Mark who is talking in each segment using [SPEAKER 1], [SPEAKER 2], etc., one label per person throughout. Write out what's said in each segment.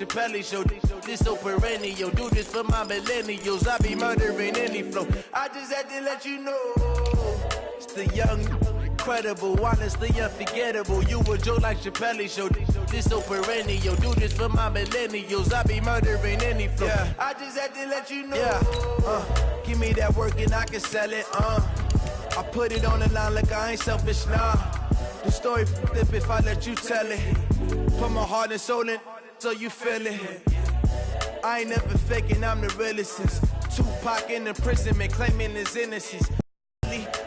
[SPEAKER 1] Chappelle show, this so perennial. Do this for my millennials. I be murdering any flow. I just had to let you know. It's the young, incredible, honestly unforgettable. You a Joe like Chappelle show. This so perennial. Do this for my millennials. I be murdering any flow. Yeah. I just had to let you know. Yeah. Give me that work and I can sell it. I put it on the line like I ain't selfish, nah. The story flip if I let you tell it. Put my heart and soul in. So you feel it. I ain't never faking, I'm the realest since Tupac in imprisonment, claiming his innocence.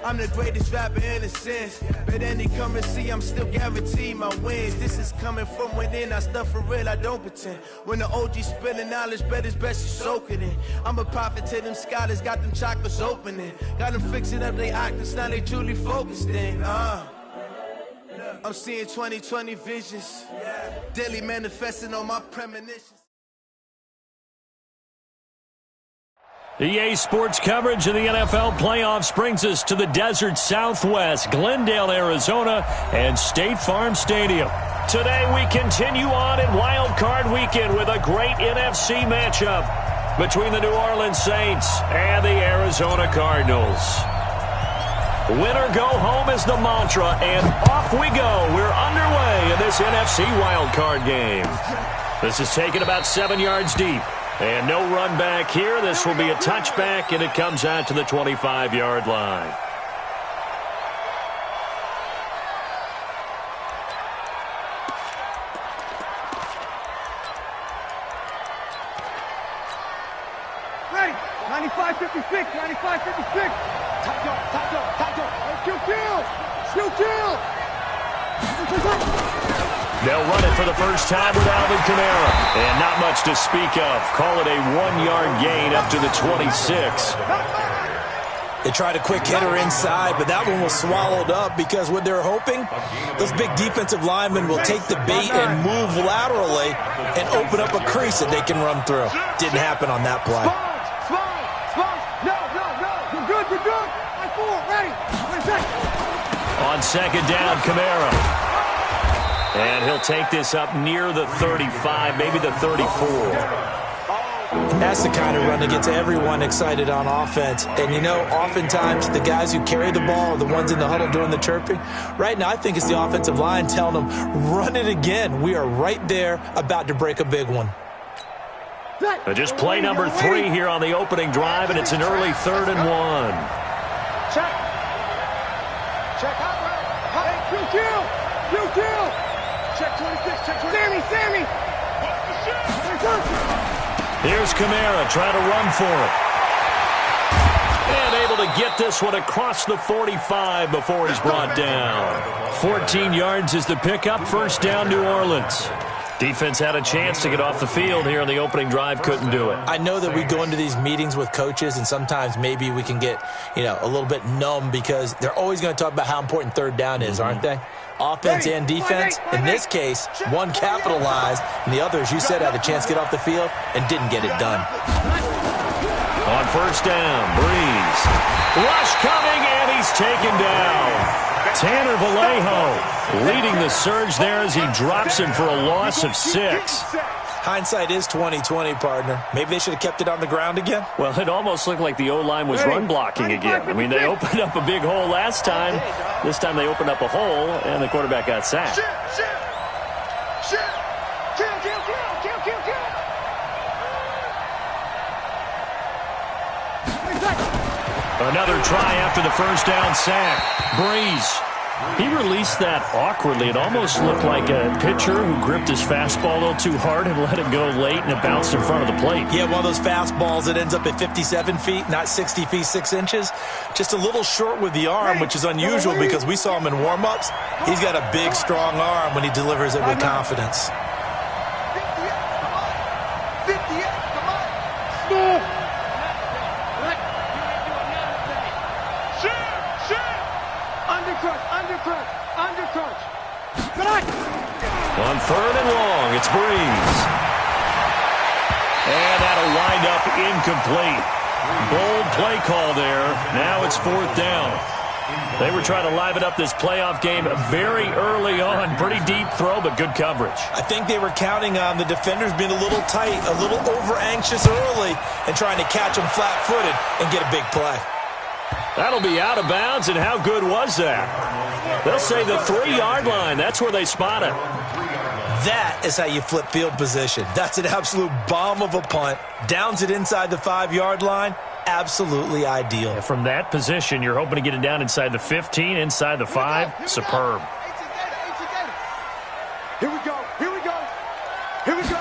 [SPEAKER 1] I'm the greatest rapper in a sense. But any come and see, I'm still guaranteed my wins. This is coming from within, I stuff for real, I don't pretend. When the OG spilling knowledge, bet it's best you soak it in. I'm a prophet to them scholars, got them chakras opening. Got them fixing up their octaves, now they truly focused in. I'm seeing 2020 visions, daily manifesting on my premonitions.
[SPEAKER 2] EA Sports coverage of the NFL playoffs brings us to the desert Southwest, Glendale, Arizona, and State Farm Stadium. Today we continue on in Wild Card Weekend with a great NFC matchup between the New Orleans Saints and the Arizona Cardinals. Winner go home is the mantra, and off we go. We're underway in this NFC wildcard game. This is taken about 7 yards deep, and no run back here. This will be a touchback, and it comes out to the 25-yard line.
[SPEAKER 3] Ready, 95-56, 95-56. Top dog. Kill.
[SPEAKER 2] They'll run it for the first time with Alvin Kamara. And not much to speak of. Call it a 1-yard gain up to the 26.
[SPEAKER 4] They tried a quick hitter inside, but that one was swallowed up because what they're hoping, those big defensive linemen will take the bait and move laterally and open up a crease that they can run through. Didn't happen on that play.
[SPEAKER 3] You're good. I four, ready.
[SPEAKER 2] On second down, Kamara. And he'll take this up near the 35, maybe the 34.
[SPEAKER 4] And that's the kind of run that gets everyone excited on offense. And, you know, oftentimes the guys who carry the ball are the ones in the huddle doing the chirping. Right now, I think it's the offensive line telling them, run it again. We are right there about to break a big one.
[SPEAKER 2] Just play number 3 here on the opening drive, and it's an early 3rd and 1.
[SPEAKER 3] Check. Kill. Check 26. Sammy.
[SPEAKER 2] Here's Kamara trying to run for it. And able to get this one across the 45 before he's brought down. 14 yards is the pickup. First down, New Orleans. Defense had a chance to get off the field here on the opening drive, couldn't do it.
[SPEAKER 4] I know that we go into these meetings with coaches, and sometimes maybe we can get, a little bit numb because they're always going to talk about how important third down is, aren't they? Offense and defense. In this case, one capitalized, and the other, as you said, had a chance to get off the field and didn't get it done.
[SPEAKER 2] On first down, Breeze. Rush coming, and he's taken down. Tanner Vallejo leading the surge there as he drops him for a loss of 6.
[SPEAKER 4] Hindsight is 20/20, partner. Maybe they should have kept it on the ground again.
[SPEAKER 2] Well, it almost looked like the O-line was run blocking again. I mean, they opened up a big hole last time. This time they opened up a hole, and the quarterback got sacked. Another try after the first down sack. Breeze. He released that awkwardly. It almost looked like a pitcher who gripped his fastball a little too hard and let it go late, and it bounced in front of the plate.
[SPEAKER 4] Yeah, one of those fastballs that ends up at 57 feet, not 60 feet, 6 inches. Just a little short with the arm, which is unusual because we saw him in warm-ups. He's got a big, strong arm when he delivers it with confidence.
[SPEAKER 2] On third and long, it's Breeze. And that'll wind up incomplete. Bold play call there. Now it's 4th down. They were trying to liven up this playoff game very early on. Pretty deep throw, but good coverage.
[SPEAKER 4] I think they were counting on the defenders being a little tight, a little over-anxious early, and trying to catch them flat-footed and get a big play.
[SPEAKER 2] That'll be out of bounds, and how good was that? They'll say the 3-yard line. That's where they spot it.
[SPEAKER 4] That is how you flip field position. That's an absolute bomb of a punt. Downs it inside the 5-yard line. Absolutely ideal.
[SPEAKER 2] And from that position, you're hoping to get it down inside the 15, inside the 5. Superb.
[SPEAKER 3] Here we go. Here we go. Here we go.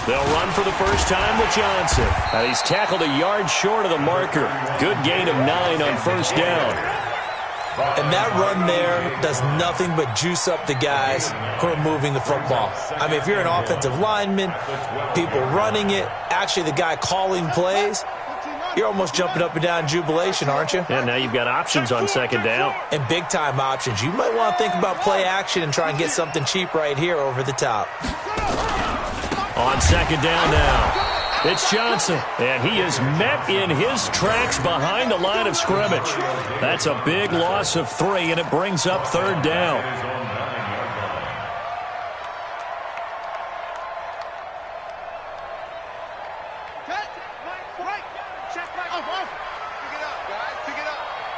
[SPEAKER 2] They'll run for the first time with Johnson. And he's tackled a yard short of the marker. Good gain of 9 on first down.
[SPEAKER 4] And that run there does nothing but juice up the guys who are moving the football. I mean, if you're an offensive lineman, people running it, actually the guy calling plays, you're almost jumping up and down in jubilation, aren't you?
[SPEAKER 2] And now you've got options on second down.
[SPEAKER 4] And big-time options. You might want to think about play action and try and get something cheap right here over the top.
[SPEAKER 2] On second down now, it's Johnson, and he is met in his tracks behind the line of scrimmage. That's a big loss of 3, and it brings up third down.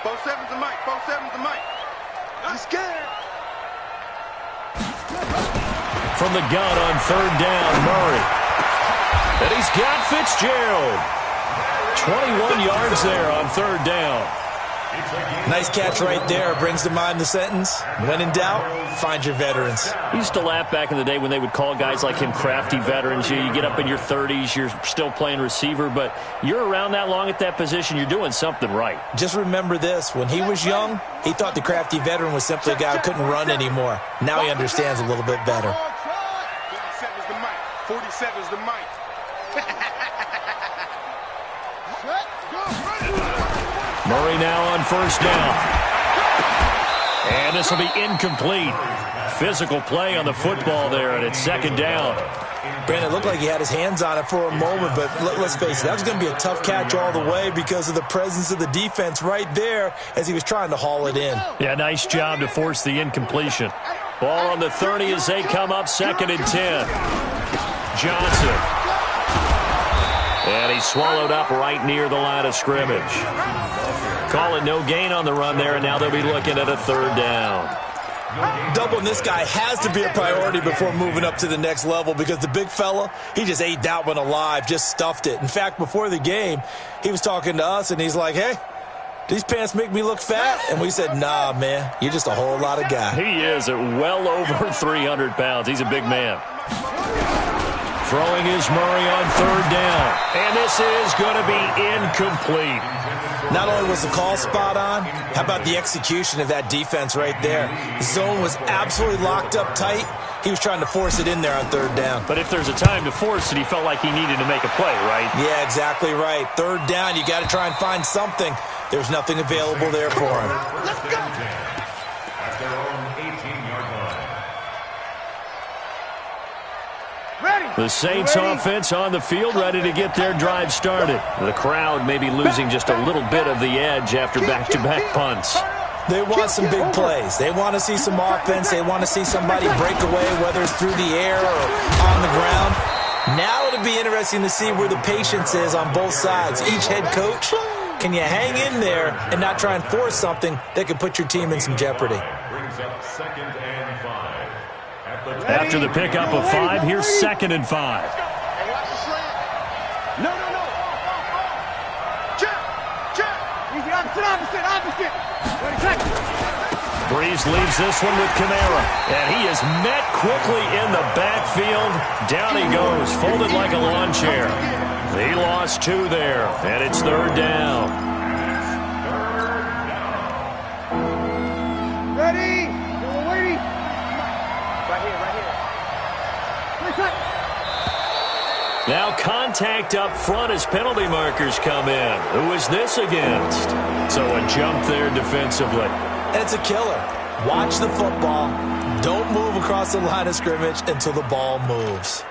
[SPEAKER 3] Both sevens to Mike. Both sevens to Mike. He's scared.
[SPEAKER 2] From the gun on third down, Murray. And he's got Fitzgerald. 21 yards there on third down.
[SPEAKER 4] Nice catch right there. Brings to mind the sentence, when in doubt, find your veterans.
[SPEAKER 2] I used to laugh back in the day when they would call guys like him crafty veterans. You get up in your 30s, you're still playing receiver, but you're around that long at that position, you're doing something right.
[SPEAKER 4] Just remember this. When he was young, he thought the crafty veteran was simply a guy who couldn't run anymore. Now he understands a little bit better.
[SPEAKER 3] 47's the Mike. 47's the Mike.
[SPEAKER 2] Murray now on first down. And this will be incomplete. Physical play on the football there, and it's second down.
[SPEAKER 4] Brandon, it looked like he had his hands on it for a moment, but let's face it, that was going to be a tough catch all the way because of the presence of the defense right there as he was trying to haul it in.
[SPEAKER 2] Yeah, nice job to force the incompletion. Ball on the 30 as they come up, 2nd and 10. Johnson. And he's swallowed up right near the line of scrimmage. Calling no gain on the run there, and now they'll be looking at a third down.
[SPEAKER 4] Doubling this guy has to be a priority before moving up to the next level because the big fella, he just ate that one alive, just stuffed it. In fact, before the game, he was talking to us, and he's like, hey, these pants make me look fat? And we said, nah, man, you're just a whole lot of guy.
[SPEAKER 2] He is at well over 300 pounds. He's a big man. Throwing is Murray on third down. And this is going to be incomplete.
[SPEAKER 4] Not only was the call spot on, how about the execution of that defense right there? The zone was absolutely locked up tight. He was trying to force it in there on third down.
[SPEAKER 2] But if there's a time to force it, he felt like he needed to make a play, right?
[SPEAKER 4] Yeah, exactly right. Third down, you got to try and find something. There's nothing available there for him.
[SPEAKER 3] Let's go.
[SPEAKER 5] At their own 18-yard line.
[SPEAKER 2] The Saints offense on the field, ready to get their drive started. The crowd may be losing just a little bit of the edge after back-to-back punts.
[SPEAKER 4] They want some big plays. They want to see some offense. They want to see somebody break away, whether it's through the air or on the ground. Now it'll be interesting to see where the patience is on both sides. Each head coach, can you hang in there and not try and force something that could put your team in some jeopardy?
[SPEAKER 5] Brings up 2nd and 5.
[SPEAKER 2] After the pickup of 5, here's 2nd and 5.
[SPEAKER 3] Hey, watch the slant. No. Check. Easy, opposite. Ready, check.
[SPEAKER 2] Breeze leaves this one with Kamara, and he is met quickly in the backfield. Down he goes, folded like a lawn chair. He lost 2 there, and it's third down.
[SPEAKER 3] Ready. We're waiting. Right here.
[SPEAKER 2] Now contact up front as penalty markers come in. Who is this against? So a jump there defensively.
[SPEAKER 4] And it's a killer. Watch the football. Don't move across the line of scrimmage until the ball moves.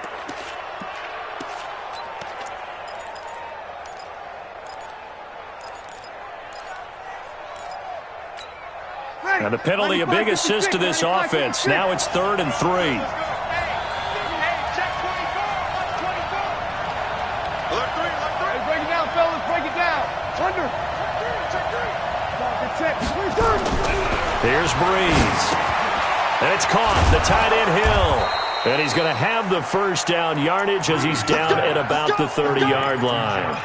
[SPEAKER 2] And the penalty, a big assist to this offense. Now it's 3rd and 3. Here's Breeze. And it's caught. The tight end Hill. And he's going to have the first down yardage as he's down at about the 30-yard line.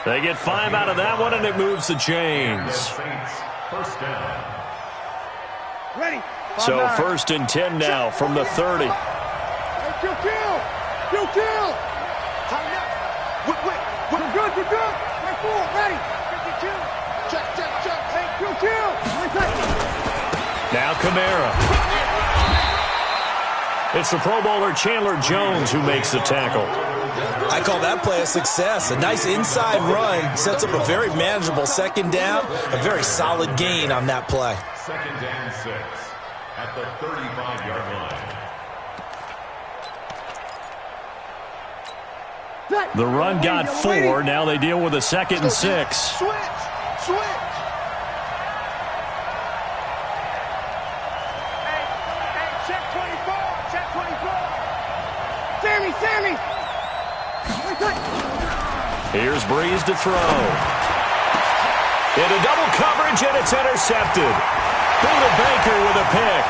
[SPEAKER 2] They get 5 out of that one, and it moves the chains. So 1st and 10 now from the 30.
[SPEAKER 3] We're good. Right forward, ready. 52. Check. Hey,
[SPEAKER 2] Now Kamara. It's the Pro Bowler Chandler Jones who makes the tackle.
[SPEAKER 4] I call that play a success. A nice inside run sets up a very manageable 2nd down. A very solid gain on that play.
[SPEAKER 5] 2nd and 6 at the 35-yard line.
[SPEAKER 2] The run got 4. Now they deal with a 2nd and 6.
[SPEAKER 3] Switch. Check 24. Sammy.
[SPEAKER 2] Here's Breeze to throw. Into double coverage, and it's intercepted. Buda Baker with a pick.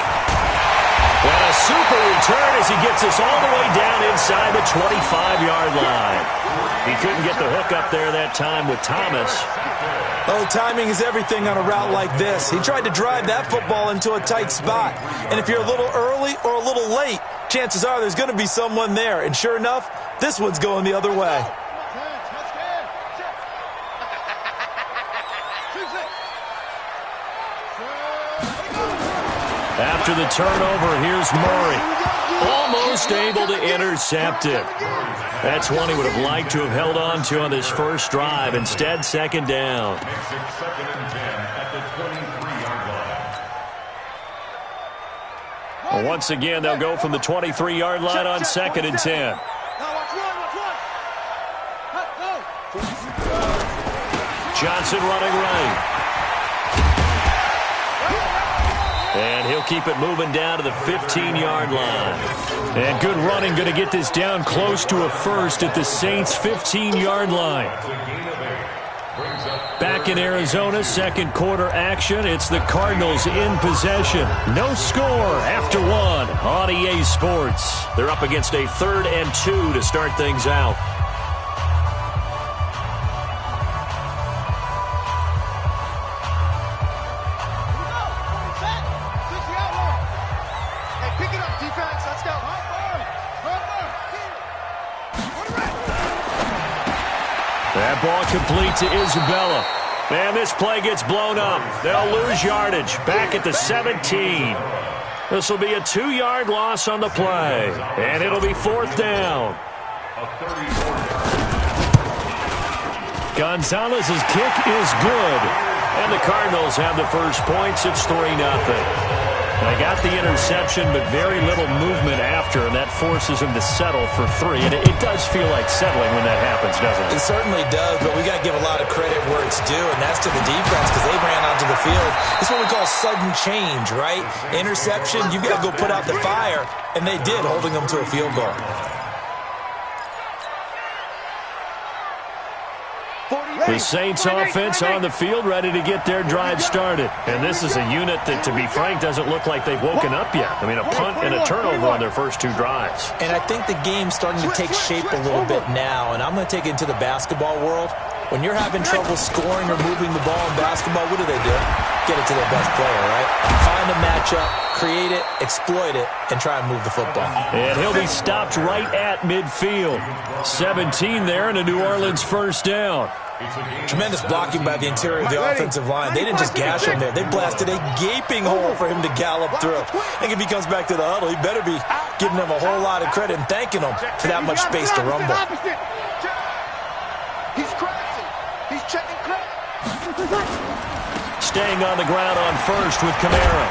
[SPEAKER 2] And a super return as he gets us all the way down inside the 25-yard line. He couldn't get the hook up there that time with Thomas.
[SPEAKER 4] Oh, timing is everything on a route like this. He tried to drive that football into a tight spot. And if you're a little early or a little late, chances are there's going to be someone there. And sure enough, this one's going the other way.
[SPEAKER 2] After the turnover, here's Murray. Almost able to intercept it. That's one he would have liked to have held on to on this first drive. Instead, 2nd down.
[SPEAKER 5] Makes it 2nd and 10 at the 23-yard line.
[SPEAKER 2] Well, once again, they'll go from the 23-yard line on 2nd and 10. Johnson running right. And he'll keep it moving down to the 15-yard line. And good running, going to get this down close to a first at the Saints' 15-yard line. Back in Arizona, 2nd quarter action. It's the Cardinals in possession. No score after 1 on EA Sports. They're up against a 3rd and 2 to start things out. That ball complete to Isabella. And this play gets blown up. They'll lose yardage back at the 17. This will be a 2-yard loss on the play. And it'll be 4th down. Gonzalez's kick is good. And the Cardinals have the first points. It's 3-0. They got the interception, but very little movement after, and that forces him to settle for 3. And it does feel like settling when that happens, doesn't it?
[SPEAKER 4] It certainly does, but we got to give a lot of credit where it's due, and that's to the defense because they ran onto the field. It's what we call sudden change, right? Interception, you've got to go put out the fire, and they did, holding them to a field goal.
[SPEAKER 2] The Saints offense on the field, ready to get their drive started. And this is a unit that, to be frank, doesn't look like they've woken up yet. I mean, a punt and a turnover on their first 2 drives.
[SPEAKER 4] And I think the game's starting to take shape a little bit now, and I'm going to take it into the basketball world. When you're having trouble scoring or moving the ball in basketball, what do? Get it to their best player, right? Find a matchup, create it, exploit it, and try and move the football.
[SPEAKER 2] And he'll be stopped right at midfield. 17 there and a New Orleans first down.
[SPEAKER 4] Tremendous blocking by the interior of the offensive line. They didn't just gash him there. They blasted a gaping hole for him to gallop through. I think if he comes back to the huddle, he better be giving them a whole lot of credit and thanking them for that much space to rumble.
[SPEAKER 3] He's crashing. He's checking credit.
[SPEAKER 2] Staying on the ground on first with Kamara.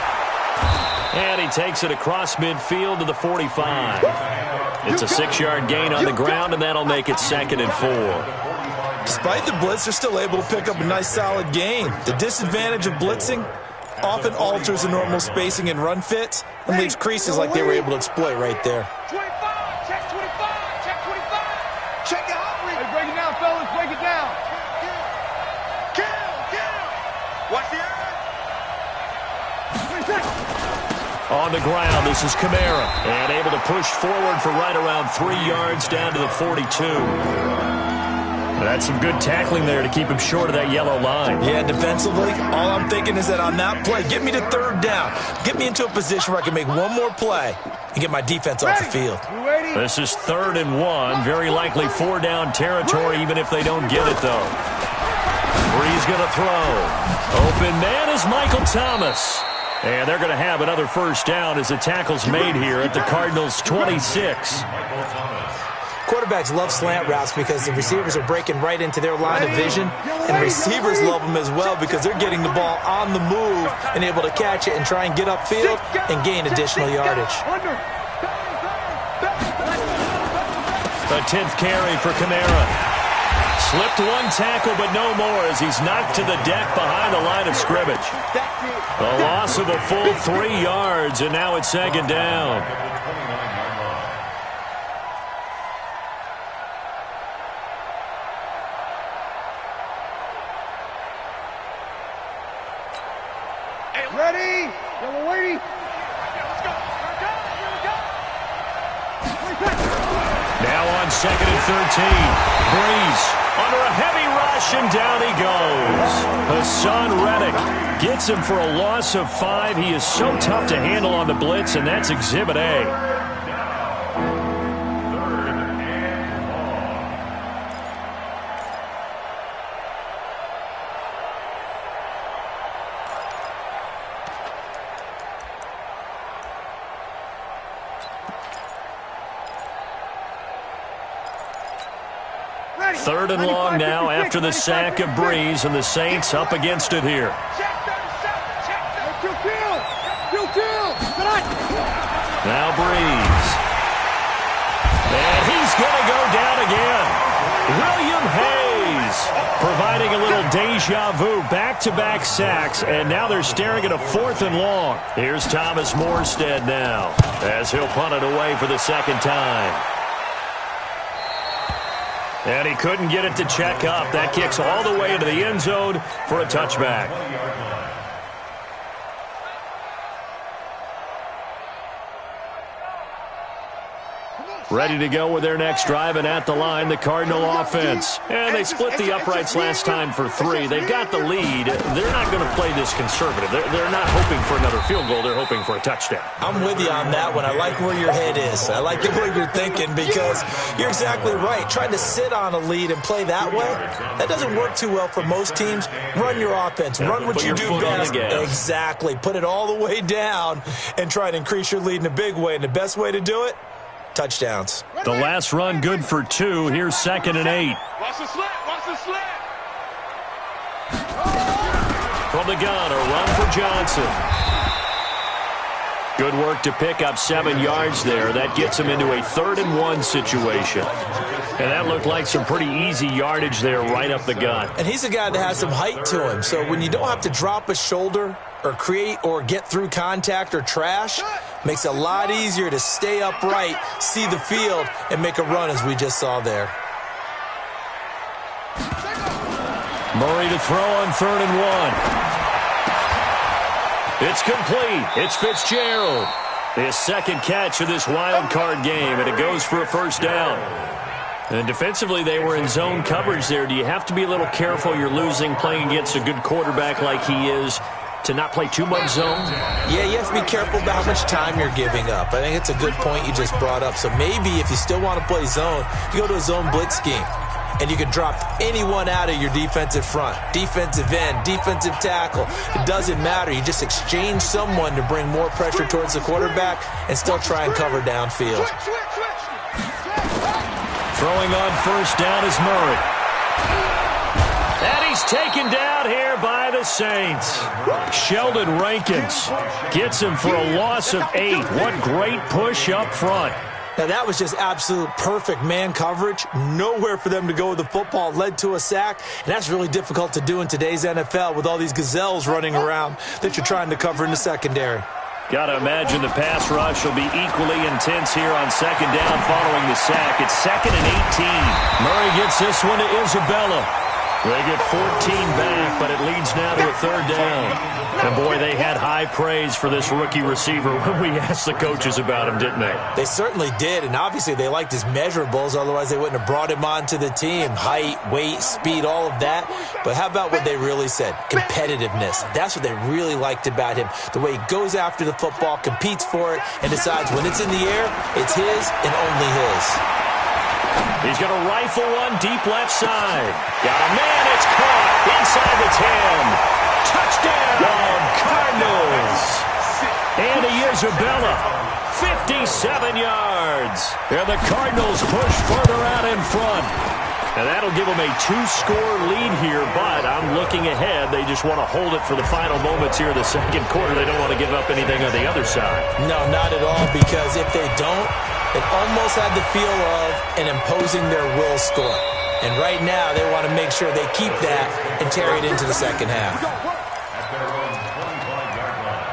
[SPEAKER 2] And he takes it across midfield to the 45. It's a 6-yard gain on the ground, and that'll make it 2nd and 4.
[SPEAKER 4] Despite the blitz, they're still able to pick up a nice solid gain. The disadvantage of blitzing, often alters the normal spacing and run fits and leaves creases like they were able to exploit right there.
[SPEAKER 3] 25, check 25, check 25. Check it out, Reed. Hey, break it down, fellas, break it down. Kill. Watch the earth.
[SPEAKER 2] On the ground, this is Kamara, and able to push forward for right around 3 yards down to the 42. That's some good tackling there to keep him short of that yellow line.
[SPEAKER 4] Yeah, defensively, all I'm thinking is that on that play, get me to third down. Get me into a position where I can make one more play and get my defense off the field.
[SPEAKER 2] This is 3rd and 1. Very likely 4-down territory, even if they don't get it, though. Brees going to throw. Open man is Michael Thomas. And they're going to have another first down as the tackle's made here at the Cardinals' 26.
[SPEAKER 4] Quarterbacks love slant routes because the receivers are breaking right into their line of vision, and receivers love them as well because they're getting the ball on the move and able to catch it and try and get upfield and gain additional yardage.
[SPEAKER 2] The 10th carry for Kamara. Slipped one tackle, but no more as he's knocked to the deck behind the line of scrimmage. A loss of a full 3 yards, and now it's 2nd down.
[SPEAKER 3] Ready? Yellow lady.
[SPEAKER 2] Now on 2nd and 13. Brees under a heavy rush, and down he goes. Hassan Reddick gets him for a loss of 5. He is so tough to handle on the blitz, and that's Exhibit A. Third and long now after the sack of Brees, and the Saints up against it here. Now Brees. And he's going to go down again. William Hayes providing a little deja vu, back-to-back sacks, and now they're staring at a 4th and long. Here's Thomas Morstead now as he'll punt it away for the 2nd time. And he couldn't get it to check up. That kicks all the way into the end zone for a touchback. Ready to go with their next drive, and at the line, the Cardinal offense. And they split the uprights last time for 3. They've got the lead. They're not going to play this conservative. They're not hoping for another field goal. They're hoping for a touchdown.
[SPEAKER 4] I'm with you on that one. I like where your head is. I like the way you're thinking because you're exactly right. Trying to sit on a lead and play that way, that doesn't work too well for most teams. Run your offense. Run what you do best. Exactly. Put it all the way down and try to increase your lead in a big way. And the best way to do it, touchdowns.
[SPEAKER 2] The last run good for 2. Here's 2nd and 8.
[SPEAKER 3] Watch the slant. Watch the slant.
[SPEAKER 2] From the gun, a run for Johnson. Good work to pick up 7 yards there. That gets him into a 3rd and 1 situation. And that looked like some pretty easy yardage there right up the gut.
[SPEAKER 4] And he's a guy that has some height to him. So when you don't have to drop a shoulder or create or get through contact or trash, makes it a lot easier to stay upright, see the field, and make a run as we just saw there.
[SPEAKER 2] Murray to throw on 3rd and 1. It's complete. It's Fitzgerald. His 2nd catch of this wild card game, and it goes for a first down. And defensively, they were in zone coverage there. Do you have to be a little careful? You're losing playing against a good quarterback like he is to not play too much zone?
[SPEAKER 4] Yeah, you have to be careful about how much time you're giving up. I think it's a good point you just brought up. So maybe if you still want to play zone, you go to a zone blitz scheme. And you can drop anyone out of your defensive front, defensive end, defensive tackle. It doesn't matter. You just exchange someone to bring more pressure towards the quarterback and still try and cover downfield.
[SPEAKER 2] Throwing on first down is Murray. And he's taken down here by the Saints. Sheldon Rankins gets him for a loss of 8. What great push up front
[SPEAKER 4] Now, that was just absolute perfect man coverage. Nowhere for them to go with the football. Led to a sack, and that's really difficult to do in today's NFL with all these gazelles running around that you're trying to cover in the secondary.
[SPEAKER 2] Got to imagine the pass rush will be equally intense here on second down following the sack. It's 2nd and 18. Murray gets this one to Isabella. They get 14 back, but it leads now to a 3rd down. And, boy, they had high praise for this rookie receiver when we asked the coaches about him, didn't they?
[SPEAKER 4] They certainly did, and obviously they liked his measurables. Otherwise, they wouldn't have brought him onto the team. Height, weight, speed, all of that. But how about what they really said? Competitiveness. That's what they really liked about him. The way he goes after the football, competes for it, and decides when it's in the air, it's his and only his.
[SPEAKER 2] He's going to rifle one deep left side. Got a man, it's caught inside the 10. Touchdown, Cardinals. Andy Isabella, 57 yards. And the Cardinals push further out in front. And that'll give them a 2-score lead here, but I'm looking ahead. They just want to hold it for the final moments here in the second quarter. They don't want to give up anything on the other side.
[SPEAKER 4] No, not at all, because if they don't, it almost had the feel of an imposing their will score. And right now, they want to make sure they keep that and carry it into the second half.
[SPEAKER 5] At their own 25-yard line.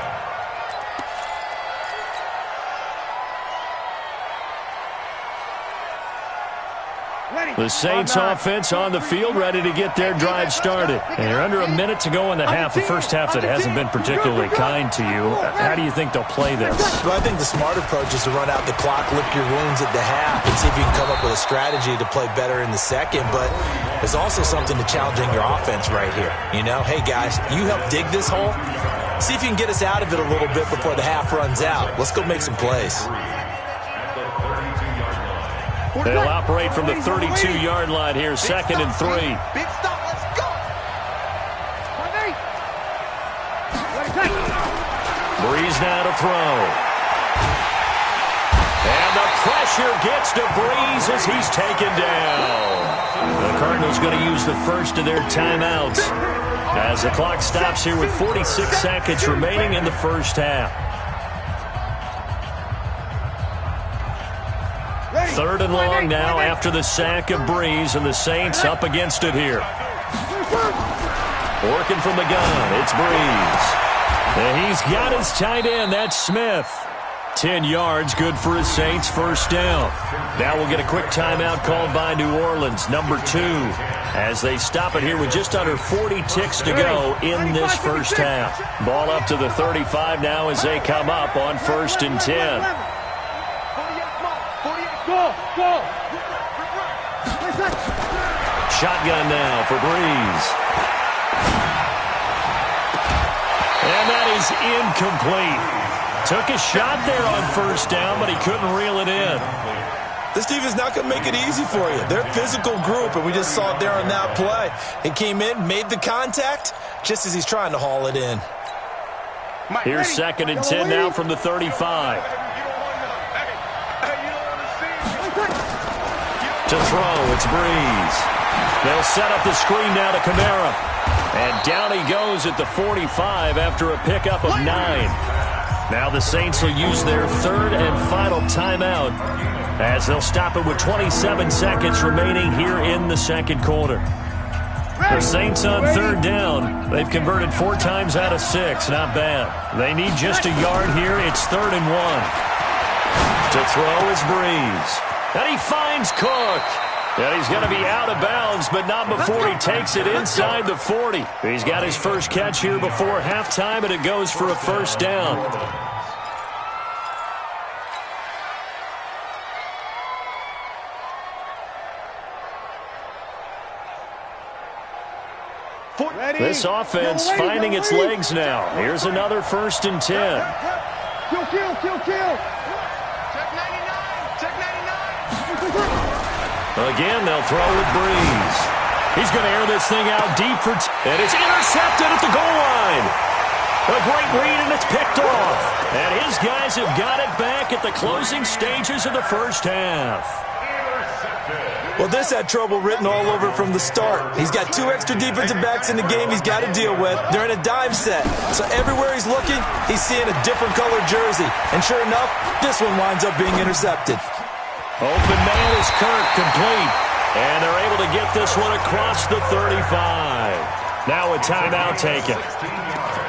[SPEAKER 2] The Saints offense on the field, ready to get their drive started. And you're under a minute to go in the half. The first half that hasn't been particularly kind to you. How do you think they'll play this?
[SPEAKER 4] Well, I think the smart approach is to run out the clock, lick your wounds at the half, and see if you can come up with a strategy to play better in the second. But there's also something to challenging your offense right here. You know, hey, guys, you help dig this hole. See if you can get us out of it a little bit before the half runs out. Let's go make some plays.
[SPEAKER 2] They'll operate from the 32-yard line here, 2nd and 3.
[SPEAKER 3] Big stop, let's go.
[SPEAKER 2] Breeze now to throw. And the pressure gets to Breeze as he's taken down. The Cardinals going to use the first of their timeouts as the clock stops here with 46 seconds remaining in the first half. 3rd and long now after the sack of Breeze, and the Saints up against it here. Working from the gun, it's Breeze. And he's got his tight end, that's Smith. 10 yards, good for his Saints, first down. Now we'll get a quick timeout called by New Orleans, number 2, as they stop it here with just under 40 ticks to go in this first half. Ball up to the 35 now as they come up on 1st and 10. Shotgun now for Breeze. And that is incomplete. Took a shot there on 1st down, but he couldn't reel it in.
[SPEAKER 4] This defense is not going to make it easy for you. They're a physical group, and we just saw it there on that play. He came in, made the contact, just as he's trying to haul it in.
[SPEAKER 2] Here's 2nd and 10 now from the 35. To throw, it's Breeze. They'll set up the screen now to Kamara. And down he goes at the 45 after a pickup of 9. Now the Saints will use their 3rd and final timeout as they'll stop it with 27 seconds remaining here in the second quarter. The Saints on 3rd down. They've converted 4 times out of 6. Not bad. They need just a yard here. It's 3rd and 1. To throw is Breeze. And he finds Cook. And he's going to be out of bounds, but not before he takes it inside the 40. He's got his first catch here before halftime, and it goes for a first down. This offense finding its legs now. Here's another 1st and 10.
[SPEAKER 3] Kill.
[SPEAKER 2] Again, they'll throw with Breeze. He's going to air this thing out deep and it's intercepted at the goal line. A great read, and it's picked off. And his guys have got it back at the closing stages of the first half.
[SPEAKER 4] Well, this had trouble written all over from the start. He's got 2 extra defensive backs in the game he's got to deal with. They're in a dime set. So everywhere he's looking, he's seeing a different colored jersey. And sure enough, this one winds up being intercepted.
[SPEAKER 2] Open man is Kirk, complete. And they're able to get this one across the 35. Now a timeout taken.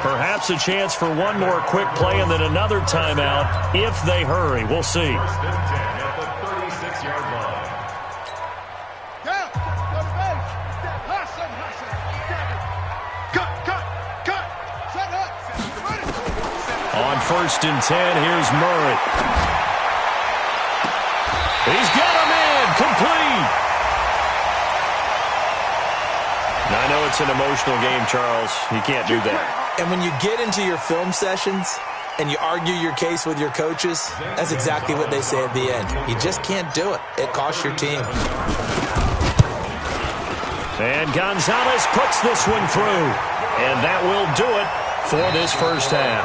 [SPEAKER 2] Perhaps a chance for one more quick play and then another timeout if they hurry. We'll see.
[SPEAKER 5] At the 36-yard line.
[SPEAKER 2] On 1st and 10, here's Murray. He's got him in, complete. Now, I know it's an emotional game, Charles. You can't do that.
[SPEAKER 4] And when you get into your film sessions and you argue your case with your coaches, that's exactly what they say at the end. You just can't do it. It costs your team.
[SPEAKER 2] And Gonzalez puts this one through. And that will do it for this first half.